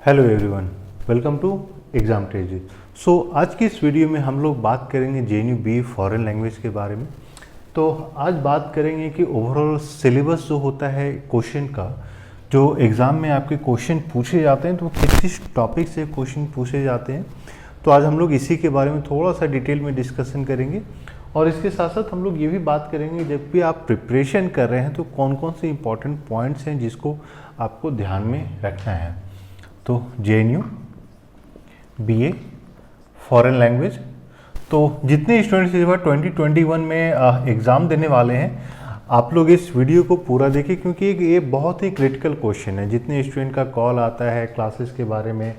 Hello everyone, welcome to exam ट्रेजी। आज की इस वीडियो में हम लोग बात करेंगे JNU BE फॉरेन लैंग्वेज के बारे में। तो आज बात करेंगे कि ओवरऑल सिलेबस जो होता है क्वेश्चन का, जो एग्ज़ाम में आपके क्वेश्चन पूछे जाते हैं तो किस किस टॉपिक से क्वेश्चन पूछे जाते हैं। तो आज हम लोग इसी के बारे में थोड़ा सा डिटेल में डिस्कशन करेंगे और इसके साथ साथ हम लोग ये भी बात करेंगे जब भी आप प्रिपरेशन कर रहे हैं तो कौन कौन से इंपॉर्टेंट पॉइंट्स हैं जिसको आपको ध्यान में रखना है। तो JNU BA फॉरेन लैंग्वेज, तो जितने स्टूडेंट्स इस बार 2021 में एग्ज़ाम देने वाले हैं, आप लोग इस वीडियो को पूरा देखिए क्योंकि ये बहुत ही क्रिटिकल क्वेश्चन है। जितने स्टूडेंट का कॉल आता है क्लासेस के बारे में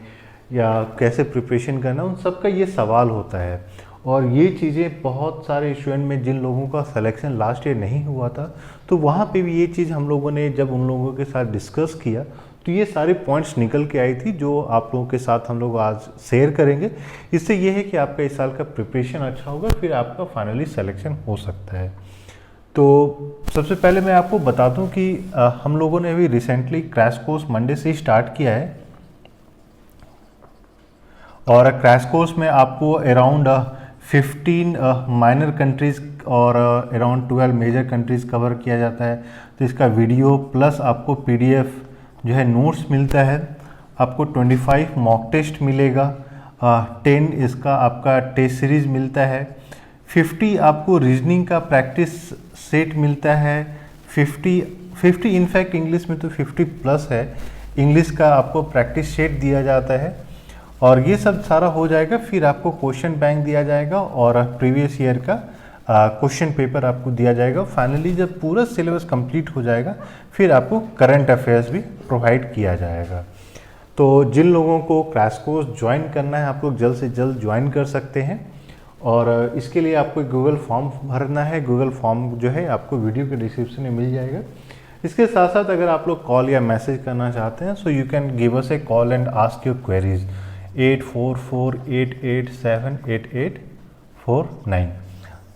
या कैसे प्रिपरेशन करना, उन सब का ये सवाल होता है। और ये चीज़ें बहुत सारे स्टूडेंट में जिन लोगों का सिलेक्शन लास्ट ईयर नहीं हुआ था, तो वहाँ पे भी ये चीज़ हम लोगों ने जब उन लोगों के साथ डिस्कस किया तो ये सारे पॉइंट्स निकल के आई थी जो आप लोगों के साथ हम लोग आज शेयर करेंगे। इससे ये है कि आपका इस साल का प्रिपरेशन अच्छा होगा, फिर आपका फाइनली सिलेक्शन हो सकता है। तो सबसे पहले मैं आपको बता दूं कि हम लोगों ने अभी रिसेंटली क्रैश कोर्स मंडे से ही स्टार्ट किया है और क्रैश कोर्स में आपको अराउंड 15 माइनर कंट्रीज़ और अराउंड 12 मेजर कंट्रीज़ कवर किया जाता है। तो इसका वीडियो प्लस आपको PDF जो है नोट्स मिलता है, आपको 25 मॉक टेस्ट मिलेगा, 10 इसका आपका टेस्ट सीरीज़ मिलता है, 50 आपको रीजनिंग का प्रैक्टिस सेट मिलता है, 50 इनफैक्ट इंग्लिश में तो 50 प्लस है, इंग्लिश का आपको प्रैक्टिस सेट दिया जाता है। और ये सब सारा हो जाएगा, फिर आपको क्वेश्चन बैंक दिया जाएगा और प्रीवियस ईयर का क्वेश्चन पेपर आपको दिया जाएगा। फाइनली जब पूरा सिलेबस कंप्लीट हो जाएगा फिर आपको करंट अफेयर्स भी प्रोवाइड किया जाएगा। तो जिन लोगों को क्रैश कोर्स ज्वाइन करना है, आप लोग जल्द से जल्द ज्वाइन कर सकते हैं और इसके लिए आपको गूगल फॉर्म भरना है। गूगल फॉर्म जो है आपको वीडियो के डिस्क्रिप्शन में मिल जाएगा। इसके साथ साथ अगर आप लोग कॉल या मैसेज करना चाहते हैं so you can give us A call and ask your queries 8448884849।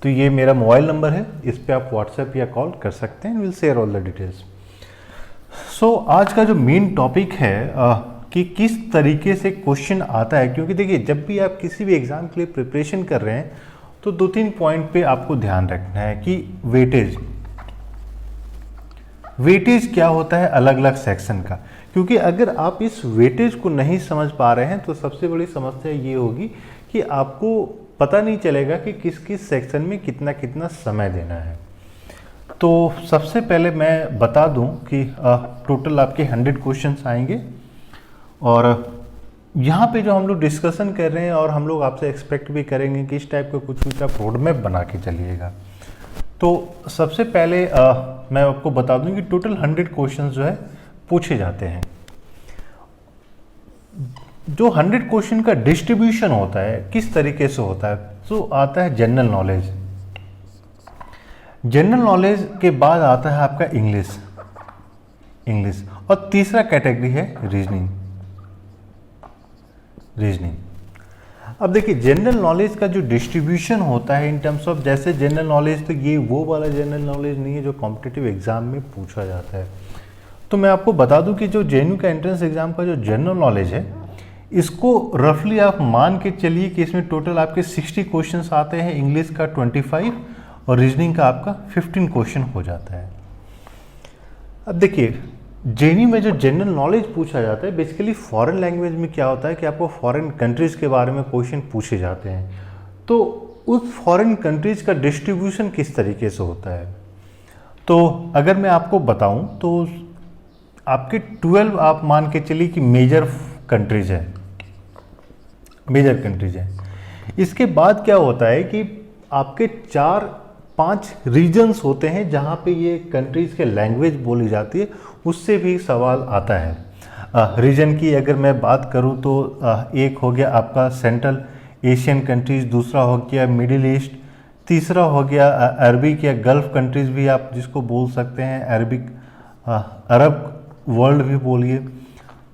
तो ये मेरा मोबाइल नंबर है, इस पे आप व्हाट्सएप या कॉल कर सकते हैं। Will share all the details. आज का जो मेन टॉपिक है कि किस तरीके से क्वेश्चन आता है, क्योंकि देखिए जब भी आप किसी भी एग्जाम के लिए प्रिपरेशन कर रहे हैं तो 2-3 पॉइंट पे आपको ध्यान रखना है कि वेटेज क्या होता है अलग अलग सेक्शन का। क्योंकि अगर आप इस वेटेज को नहीं समझ पा रहे हैं तो सबसे बड़ी समस्या ये होगी कि आपको पता नहीं चलेगा कि किस किस सेक्शन में कितना कितना समय देना है। तो सबसे पहले मैं बता दूं कि टोटल आपके 100 क्वेश्चंस आएंगे और यहाँ पे जो हम लोग डिस्कशन कर रहे हैं और हम लोग आपसे एक्सपेक्ट भी करेंगे कि इस टाइप का कुछ आप रोड मैप बना के चलिएगा। तो सबसे पहले मैं आपको बता दूं कि टोटल 100 क्वेश्चंस जो है पूछे जाते हैं। जो 100 क्वेश्चन का डिस्ट्रीब्यूशन होता है किस तरीके से होता है, तो आता है जनरल नॉलेज। जनरल नॉलेज के बाद आता है आपका इंग्लिश और तीसरा कैटेगरी है रीजनिंग। अब देखिए जनरल नॉलेज का जो डिस्ट्रीब्यूशन होता है इन टर्म्स ऑफ, जैसे जनरल नॉलेज तो ये वो वाला जनरल नॉलेज नहीं है जो कॉम्पिटिटिव एग्जाम में पूछा जाता है। तो मैं आपको बता दूं कि जो JNU का एंट्रेंस एग्जाम का जो जनरल नॉलेज है, इसको रफली आप मान के चलिए कि इसमें टोटल आपके 60 क्वेश्चंस आते हैं, इंग्लिश का 25 और रीजनिंग का आपका 15 क्वेश्चन हो जाता है। अब देखिए JNU में जो जनरल नॉलेज पूछा जाता है, बेसिकली फॉरेन लैंग्वेज में क्या होता है कि आपको फॉरेन कंट्रीज़ के बारे में क्वेश्चन पूछे जाते हैं। तो उस फॉरेन कंट्रीज़ का डिस्ट्रीब्यूशन किस तरीके से होता है, तो अगर मैं आपको बताऊं तो आपके 12 आप मान के चलिए कि मेजर कंट्रीज है। इसके बाद क्या होता है कि आपके 4-5 रीजन्स होते हैं जहां पे ये कंट्रीज के लैंग्वेज बोली जाती है, उससे भी सवाल आता है। रीजन की अगर मैं बात करूं तो एक हो गया आपका सेंट्रल एशियन कंट्रीज, दूसरा हो गया मिडिल ईस्ट, तीसरा हो गया अरबिक या गल्फ कंट्रीज भी आप जिसको बोल सकते हैं, अरब वर्ल्ड भी बोलिए।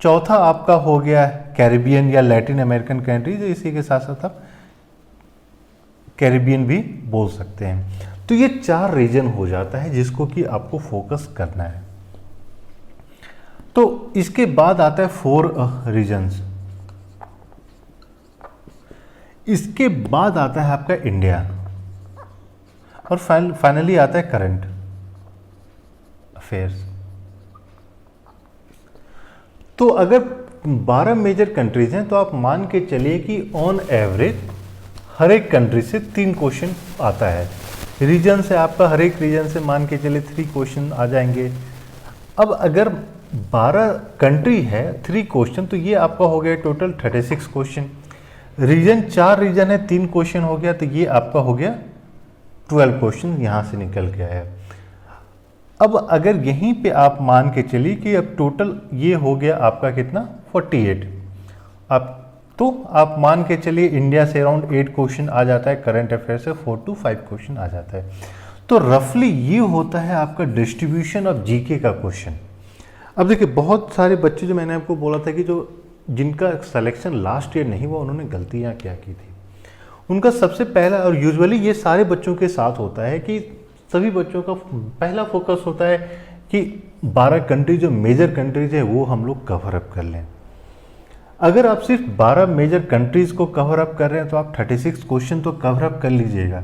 चौथा आपका हो गया कैरिबियन या लैटिन अमेरिकन कंट्रीज, इसी के साथ साथ आप कैरिबियन भी बोल सकते हैं। तो ये 4 रीजन हो जाता है जिसको कि आपको फोकस करना है। तो इसके बाद आता है 4 रीजन्स, इसके बाद आता है आपका इंडिया, और फाइनली आता है करंट अफेयर्स। तो अगर 12 मेजर कंट्रीज हैं तो आप मान के चलिए कि ऑन एवरेज हर एक कंट्री से 3 क्वेश्चन आता है। रीजन से आपका हर एक रीजन से मान के चलिए 3 क्वेश्चन आ जाएंगे। अब अगर 12 कंट्री है 3 क्वेश्चन, तो ये आपका हो गया टोटल 36 क्वेश्चन। रीजन 4 रीजन है, 3 क्वेश्चन हो गया, तो ये आपका हो गया 12 क्वेश्चन यहाँ से निकल के आया। अब अगर यहीं पे आप मान के चलिए कि अब टोटल ये हो गया आपका कितना 48, अब तो आप मान के चलिए इंडिया से अराउंड 8 क्वेश्चन आ जाता है, करंट अफेयर से 4 to 5 क्वेश्चन आ जाता है। तो रफली ये होता है आपका डिस्ट्रीब्यूशन ऑफ जीके का क्वेश्चन। अब देखिए बहुत सारे बच्चे, जो मैंने आपको बोला था कि जो जिनका सिलेक्शन लास्ट ईयर नहीं हुआ, उन्होंने गलतियाँ क्या की थी, उनका सबसे पहला, और यूजुअली ये सारे बच्चों के साथ होता है कि सभी बच्चों का पहला फोकस होता है कि 12 कंट्री जो मेजर कंट्रीज है वो हम लोग कवर अप कर लें। अगर आप सिर्फ 12 मेजर कंट्रीज को कवर अप कर रहे हैं तो आप 36 क्वेश्चन तो कवर अप कर लीजिएगा,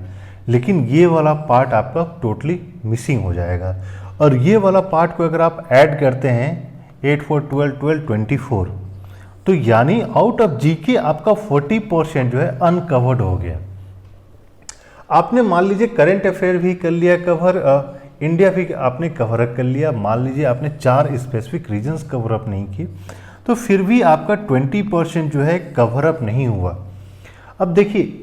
लेकिन ये वाला पार्ट आपका टोटली मिसिंग हो जाएगा। और ये वाला पार्ट को अगर आप ऐड करते हैं 8 4 12 12 24, तो यानी आउट ऑफ जीके आपका 40% जो है अनकवर्ड हो गया। आपने मान लीजिए करंट अफेयर भी कर लिया कवर, इंडिया भी आपने कवर अप कर लिया, मान लीजिए आपने 4 स्पेसिफिक रीजन्स कवर अप नहीं किए, तो फिर भी आपका 20% जो है कवर अप नहीं हुआ। अब देखिए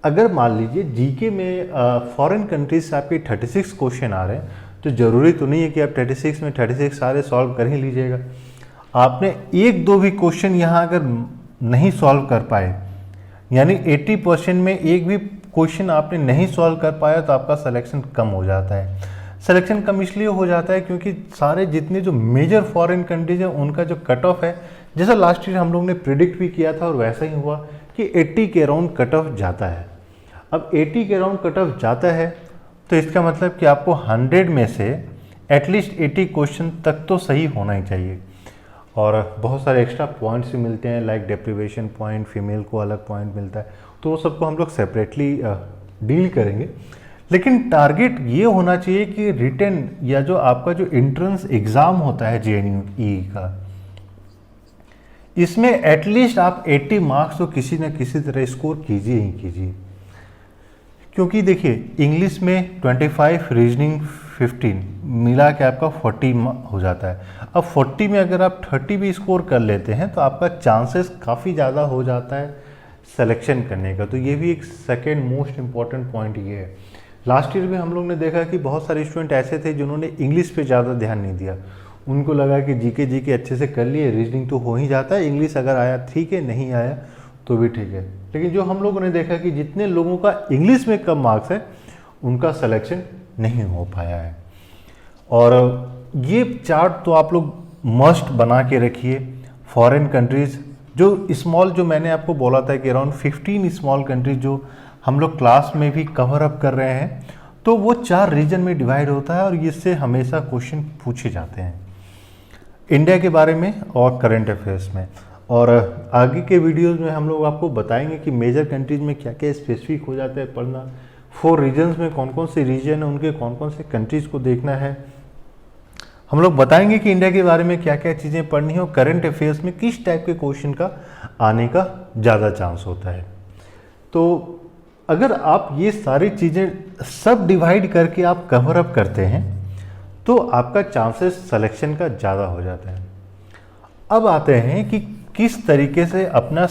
अगर मान लीजिए जीके में फॉरेन कंट्रीज से आपके 36 क्वेश्चन आ रहे हैं, तो ज़रूरी तो नहीं है कि आप 36 में 36 सारे सॉल्व कर ही लीजिएगा। आपने 1-2 भी क्वेश्चन यहाँ अगर नहीं सॉल्व कर पाए, यानी 80% में एक भी क्वेश्चन आपने नहीं सॉल्व कर पाया, तो आपका सिलेक्शन कम हो जाता है। सिलेक्शन कम इसलिए हो जाता है क्योंकि सारे जितने जो मेजर फॉरेन कंट्रीज हैं उनका जो कट ऑफ है, जैसा लास्ट ईयर हम लोग ने प्रिडिक्ट भी किया था और वैसा ही हुआ कि 80 के अराउंड कट ऑफ जाता है। अब 80 के अराउंड कट ऑफ जाता है तो इसका मतलब कि आपको 100 में से एटलीस्ट 80 क्वेश्चन तक तो सही होना ही चाहिए। और बहुत सारे एक्स्ट्रा पॉइंट्स भी मिलते हैं, लाइक डेप्रिवेशन पॉइंट, फीमेल को अलग पॉइंट मिलता है, तो वो सबको हम लोग सेपरेटली डील करेंगे। लेकिन टारगेट ये होना चाहिए कि रिटन या जो आपका जो एंट्रेंस एग्ज़ाम होता है JNU का, इसमें एटलीस्ट आप 80 मार्क्स तो किसी न किसी तरह स्कोर कीजिए ही कीजिए। क्योंकि देखिए इंग्लिश में 25, रीजनिंग 15, मिला के आपका 40 हो जाता है। अब 40 में अगर आप 30 भी स्कोर कर लेते हैं तो आपका चांसेस काफ़ी ज़्यादा हो जाता है सिलेक्शन करने का। तो ये भी एक सेकेंड मोस्ट इम्पॉर्टेंट पॉइंट ये है। लास्ट ईयर में हम लोग ने देखा कि बहुत सारे स्टूडेंट ऐसे थे जिन्होंने इंग्लिश पे ज़्यादा ध्यान नहीं दिया। उनको लगा कि जीके अच्छे से कर लिए, रीजनिंग तो हो ही जाता है, इंग्लिश अगर आया ठीक है, नहीं आया तो भी ठीक है। लेकिन जो हम लोगों ने देखा कि जितने लोगों का इंग्लिश में कम मार्क्स है उनका सिलेक्शन नहीं हो पाया है। और ये चार्ट तो आप लोग मस्ट बना के रखिए। फॉरेन कंट्रीज़ जो स्मॉल, जो मैंने आपको बोला था कि अराउंड 15 स्मॉल कंट्रीज जो हम लोग क्लास में भी कवर अप कर रहे हैं, तो वो 4 रीजन में डिवाइड होता है और इससे हमेशा क्वेश्चन पूछे जाते हैं इंडिया के बारे में और करंट अफेयर्स में। और आगे के वीडियोस में हम लोग आपको बताएंगे कि मेजर कंट्रीज में क्या क्या स्पेसिफिक हो जाता है पढ़ना, 4 रीजन्स में कौन कौन से रीजन है, उनके कौन कौन से कंट्रीज को देखना है। हम लोग बताएंगे कि इंडिया के बारे में क्या क्या चीज़ें पढ़नी है और करंट अफेयर्स में किस टाइप के क्वेश्चन का आने का ज़्यादा चांस होता है। तो अगर आप ये सारी चीज़ें सब डिवाइड करके आप कवर अप करते हैं तो आपका चांसेस सिलेक्शन का ज़्यादा हो जाता है। अब आते हैं कि किस तरीके से अपना,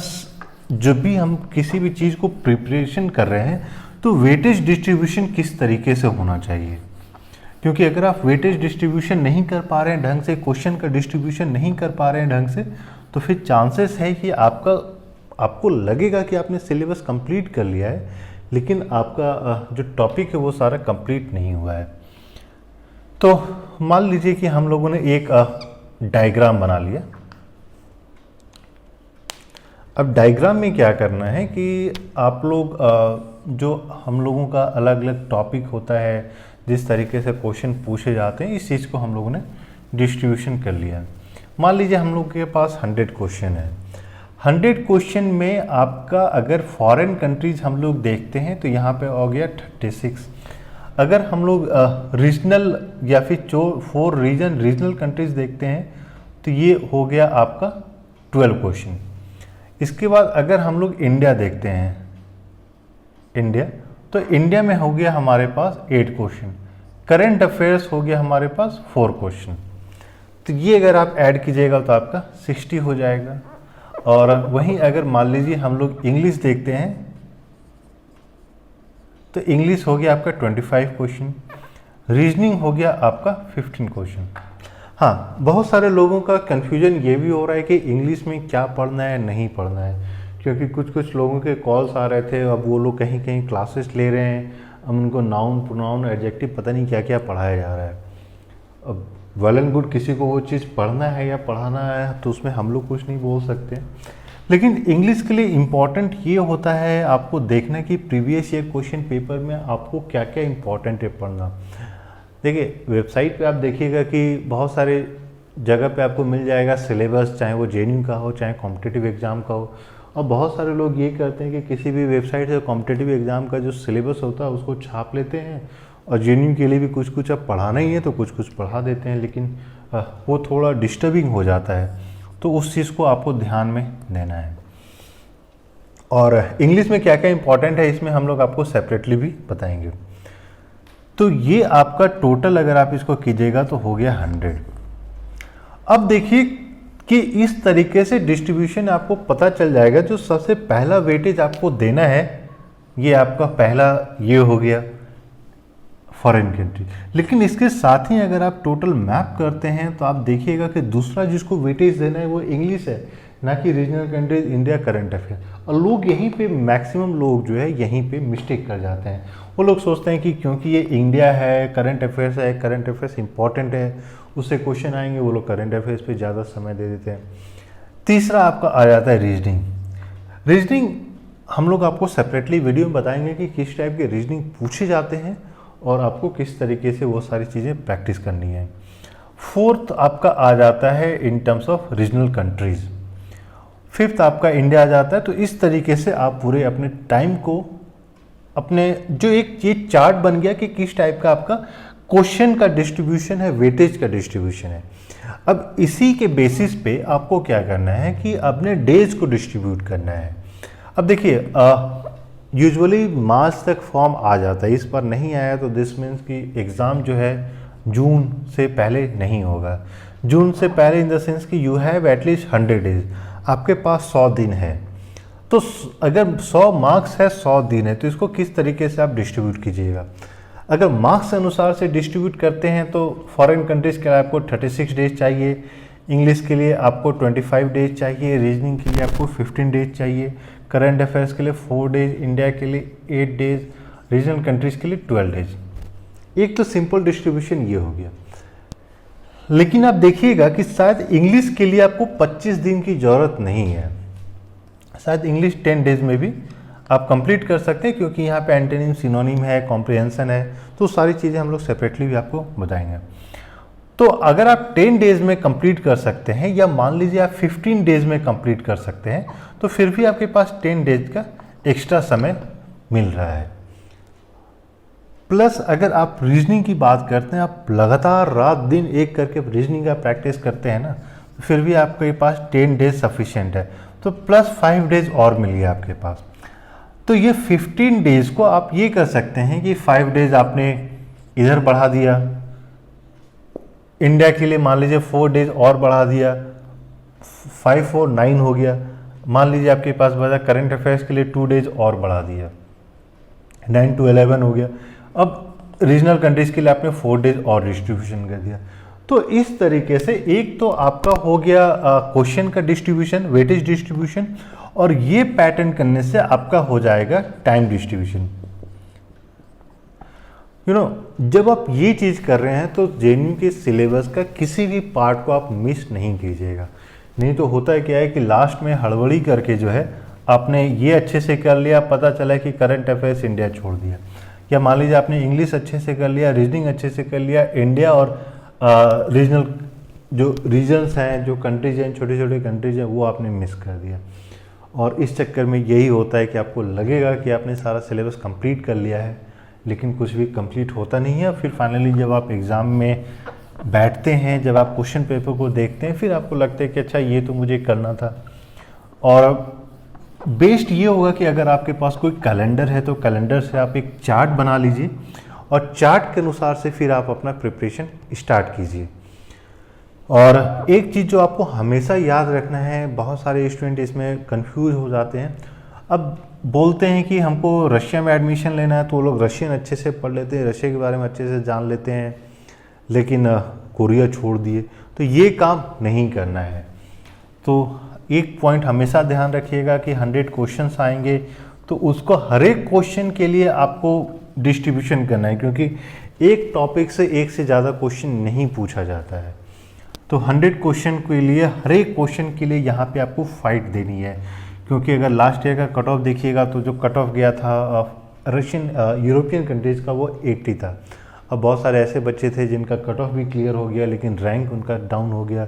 जब भी हम किसी भी चीज़ को प्रिपरेशन कर रहे हैं तो वेटेज डिस्ट्रीब्यूशन किस तरीके से होना चाहिए। क्योंकि अगर आप वेटेज डिस्ट्रीब्यूशन नहीं कर पा रहे हैं ढंग से, क्वेश्चन का डिस्ट्रीब्यूशन नहीं कर पा रहे हैं ढंग से, तो फिर चांसेस है कि आपको लगेगा कि आपने सिलेबस कंप्लीट कर लिया है, लेकिन आपका जो टॉपिक है वो सारा कंप्लीट नहीं हुआ है। तो मान लीजिए कि हम लोगों ने एक डायग्राम बना लिया। अब डायग्राम में क्या करना है कि आप लोग जो हम लोगों का अलग अलग टॉपिक होता है, जिस तरीके से क्वेश्चन पूछे जाते हैं, इस चीज़ को हम लोगों ने डिस्ट्रीब्यूशन कर लिया। मान लीजिए हम लोग के पास 100 क्वेश्चन है। 100 क्वेश्चन में आपका अगर फॉरेन कंट्रीज हम लोग देखते हैं तो यहाँ पे हो गया 36। अगर हम लोग रीजनल या फिर 4 रीजनल कंट्रीज देखते हैं तो ये हो गया आपका 12 क्वेश्चन। इसके बाद अगर हम लोग इंडिया देखते हैं, इंडिया, तो इंडिया में हो गया हमारे पास 8 क्वेश्चन। करंट अफेयर्स हो गया हमारे पास 4 क्वेश्चन। तो ये अगर आप ऐड कीजिएगा तो आपका 60 हो जाएगा। और वहीं अगर मान लीजिए हम लोग इंग्लिश देखते हैं तो इंग्लिश हो गया आपका 25 क्वेश्चन, रीजनिंग हो गया आपका 15 क्वेश्चन। हाँ, बहुत सारे लोगों का कन्फ्यूजन ये भी हो रहा है कि इंग्लिश में क्या पढ़ना है नहीं पढ़ना है, क्योंकि कुछ लोगों के कॉल्स आ रहे थे। अब वो लोग कहीं कहीं क्लासेस ले रहे हैं, अब उनको नाउन प्रोनाउन एडजेक्टिव पता नहीं क्या क्या पढ़ाया जा रहा है। अब वेल एंड गुड, किसी को वो चीज़ पढ़ना है या पढ़ाना है तो उसमें हम लोग कुछ नहीं बोल सकते। लेकिन इंग्लिश के लिए इम्पॉर्टेंट ये होता है आपको देखना कि प्रीवियस ईयर क्वेश्चन पेपर में आपको क्या क्या इम्पॉर्टेंट है पढ़ना। देखिए, वेबसाइट पे आप देखिएगा कि बहुत सारे जगह पे आपको मिल जाएगा सिलेबस, चाहे वो जेएनयू का हो चाहे कॉम्पिटिटिव एग्ज़ाम का हो। और बहुत सारे लोग ये करते हैं कि किसी भी वेबसाइट से कॉम्पिटिटिव एग्ज़ाम का जो सिलेबस होता है उसको छाप लेते हैं और जेएनयू के लिए भी कुछ कुछ अब पढ़ाना ही है तो कुछ कुछ पढ़ा देते हैं, लेकिन वो थोड़ा डिस्टर्बिंग हो जाता है। तो उस चीज़ को आपको ध्यान में देना है। और इंग्लिश में क्या क्या इंपॉर्टेंट है इसमें हम लोग आपको सेपरेटली भी बताएंगे। तो ये आपका टोटल अगर आप इसको कीजिएगा तो हो गया 100। अब देखिए कि इस तरीके से डिस्ट्रीब्यूशन आपको पता चल जाएगा। जो सबसे पहला वेटेज आपको देना है ये आपका पहला ये हो गया फॉरेन कंट्री। लेकिन इसके साथ ही अगर आप टोटल मैप करते हैं तो आप देखिएगा कि दूसरा जिसको वेटेज देना है वो इंग्लिश है, ना कि regional countries, India, current affair. और लोग यहीं पे मैक्सिमम लोग जो है यहीं पे मिस्टेक कर जाते हैं। वो लोग सोचते हैं कि क्योंकि ये इंडिया है, करंट अफेयर्स है, करंट अफेयर्स इंपॉर्टेंट है, उससे क्वेश्चन आएंगे, वो लोग करंट अफेयर्स पे ज़्यादा समय दे देते हैं। तीसरा आपका आ जाता है रीजनिंग। रीजनिंग हम लोग आपको सेपरेटली वीडियो में बताएंगे कि किस टाइप के रीजनिंग पूछे जाते हैं और आपको किस तरीके से वो सारी चीज़ें प्रैक्टिस करनी है। फोर्थ आपका आ जाता है in terms of regional countries. Fifth आपका इंडिया आ जाता है। तो इस तरीके से आप पूरे अपने टाइम को, अपने जो एक ये चार्ट बन गया कि किस टाइप का आपका क्वेश्चन का डिस्ट्रीब्यूशन है, वेटेज का डिस्ट्रीब्यूशन है। अब इसी के बेसिस पे आपको क्या करना है कि अपने डेज को डिस्ट्रीब्यूट करना है। अब देखिए, यूजुअली मार्च तक फॉर्म आ जाता है, इस बार नहीं आया तो दिस मीन्स कि एग्ज़ाम जो है जून से पहले नहीं होगा। जून से पहले इन द सेंस कि यू हैव एटलीस्ट 100 डेज, आपके पास 100 दिन है। तो अगर 100 मार्क्स है, 100 दिन है, तो इसको किस तरीके से आप डिस्ट्रीब्यूट कीजिएगा। अगर मार्क्स अनुसार से डिस्ट्रीब्यूट करते हैं तो फॉरेन कंट्रीज़ के लिए आपको 36 डेज चाहिए, इंग्लिश के लिए आपको 25 डेज चाहिए, रीजनिंग के लिए आपको 15 डेज चाहिए, करंट अफेयर्स के लिए 4 डेज, इंडिया के लिए 8 डेज, रीजनल कंट्रीज़ के लिए 12 डेज। एक तो सिंपल डिस्ट्रीब्यूशन ये हो गया। लेकिन आप देखिएगा कि शायद इंग्लिश के लिए आपको 25 दिन की ज़रूरत नहीं है, शायद इंग्लिश 10 डेज में भी आप कंप्लीट कर सकते हैं, क्योंकि यहाँ पे एंटोनिम, सिनोनिम है, कॉम्प्रिहेंशन है, तो सारी चीज़ें हम लोग सेपरेटली भी आपको बताएंगे। तो अगर आप 10 डेज में कंप्लीट कर सकते हैं या मान लीजिए आप 15 डेज में कंप्लीट कर सकते हैं तो फिर भी आपके पास 10 डेज का एक्स्ट्रा समय मिल रहा है। प्लस अगर आप रीजनिंग की बात करते हैं, आप लगातार रात दिन एक करके रीजनिंग का प्रैक्टिस करते हैं ना, तो फिर भी आपके पास 10 डेज सफिशिएंट है, तो प्लस 5 डेज और मिल गया आपके पास। तो ये 15 डेज को आप ये कर सकते हैं कि 5 डेज आपने इधर बढ़ा दिया, इंडिया के लिए मान लीजिए 4 डेज और बढ़ा दिया, 5 4 9 हो गया। मान लीजिए आपके पास बचा करंट अफेयर्स के लिए 2 डेज और बढ़ा दिया, 9 to 11 हो गया। अब रीजनल कंट्रीज के लिए आपने 4 डेज और डिस्ट्रीब्यूशन कर दिया। तो इस तरीके से एक तो आपका हो गया क्वेश्चन का डिस्ट्रीब्यूशन, वेटेज डिस्ट्रीब्यूशन, और ये पैटर्न करने से आपका हो जाएगा टाइम डिस्ट्रीब्यूशन। जब आप ये चीज़ कर रहे हैं तो जेएनयू के सिलेबस का किसी भी पार्ट को आप मिस नहीं कीजिएगा। नहीं तो होता है क्या है कि लास्ट में हड़बड़ी करके जो है आपने ये अच्छे से कर लिया, पता चला कि करंट अफेयर्स इंडिया छोड़ दिया, या मान लीजिए आपने इंग्लिश अच्छे से कर लिया, रीजनिंग अच्छे से कर लिया, इंडिया और रीजनल जो रीजन्स हैं, जो कंट्रीज हैं, छोटे छोटे कंट्रीज हैं, वो आपने मिस कर दिया। और इस चक्कर में यही होता है कि आपको लगेगा कि आपने सारा सिलेबस कंप्लीट कर लिया है, लेकिन कुछ भी कंप्लीट होता नहीं है। फिर फाइनली जब आप एग्ज़ाम में बैठते हैं, जब आप क्वेश्चन पेपर को देखते हैं, फिर आपको लगता है कि अच्छा ये तो मुझे करना था। और बेस्ट ये होगा कि अगर आपके पास कोई कैलेंडर है तो कैलेंडर से आप एक चार्ट बना लीजिए और चार्ट के अनुसार से फिर आप अपना प्रिपरेशन स्टार्ट कीजिए। और एक चीज़ जो आपको हमेशा याद रखना है, बहुत सारे स्टूडेंट इसमें कंफ्यूज हो जाते हैं। अब बोलते हैं कि हमको रशिया में एडमिशन लेना है, तो वो लोग रशियन अच्छे से पढ़ लेते हैं, रशिया के बारे में अच्छे से जान लेते हैं, लेकिन कोरिया छोड़ दिए। तो ये काम नहीं करना है। तो एक पॉइंट हमेशा ध्यान रखिएगा कि 100 क्वेश्चंस आएंगे, तो उसको हर एक क्वेश्चन के लिए आपको डिस्ट्रीब्यूशन करना है, क्योंकि एक टॉपिक से एक से ज़्यादा क्वेश्चन नहीं पूछा जाता है। तो 100 क्वेश्चन के लिए, हर एक क्वेश्चन के लिए यहाँ पे आपको फाइट देनी है। क्योंकि अगर लास्ट ईयर का कट ऑफ देखिएगा तो जो कट ऑफ गया था रशियन यूरोपियन कंट्रीज़ का, वो 80 था। अब बहुत सारे ऐसे बच्चे थे जिनका कट ऑफ भी क्लियर हो गया, लेकिन रैंक उनका डाउन हो गया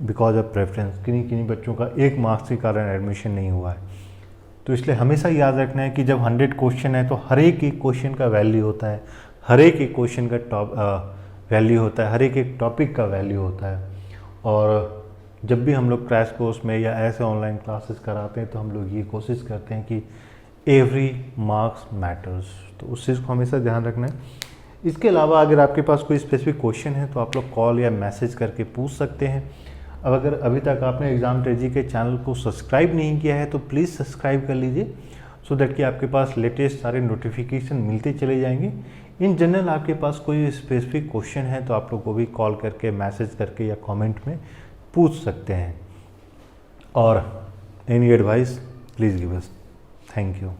बिकॉज ऑफ प्रेफरेंस। किन्हीं बच्चों का 1 मार्क्स के कारण एडमिशन नहीं हुआ है। तो इसलिए हमेशा याद रखना है कि जब 100 क्वेश्चन है तो हर एक क्वेश्चन का वैल्यू होता है, हर एक क्वेश्चन का वैल्यू होता है, हर एक टॉपिक का वैल्यू होता है। और जब भी हम लोग क्रैश कोर्स में या ऐसे ऑनलाइन क्लासेस कराते हैं तो हम लोग ये कोशिश करते हैं कि एवरी मार्क्स मैटर्स, तो उस चीज़ को हमेशा ध्यान रखना है। इसके अलावा अगर आपके पास कोई स्पेसिफिक क्वेश्चन है तो आप लोग कॉल या मैसेज करके पूछ सकते हैं। अब अगर अभी तक आपने एग्जामटेजी के चैनल को सब्सक्राइब नहीं किया है तो प्लीज़ सब्सक्राइब कर लीजिए, सो दैट कि आपके पास लेटेस्ट सारे नोटिफिकेशन मिलते चले जाएंगे। इन जनरल आपके पास कोई स्पेसिफिक क्वेश्चन है तो आप लोग को भी कॉल करके, मैसेज करके या कमेंट में पूछ सकते हैं। और any advice please give us. Thank you.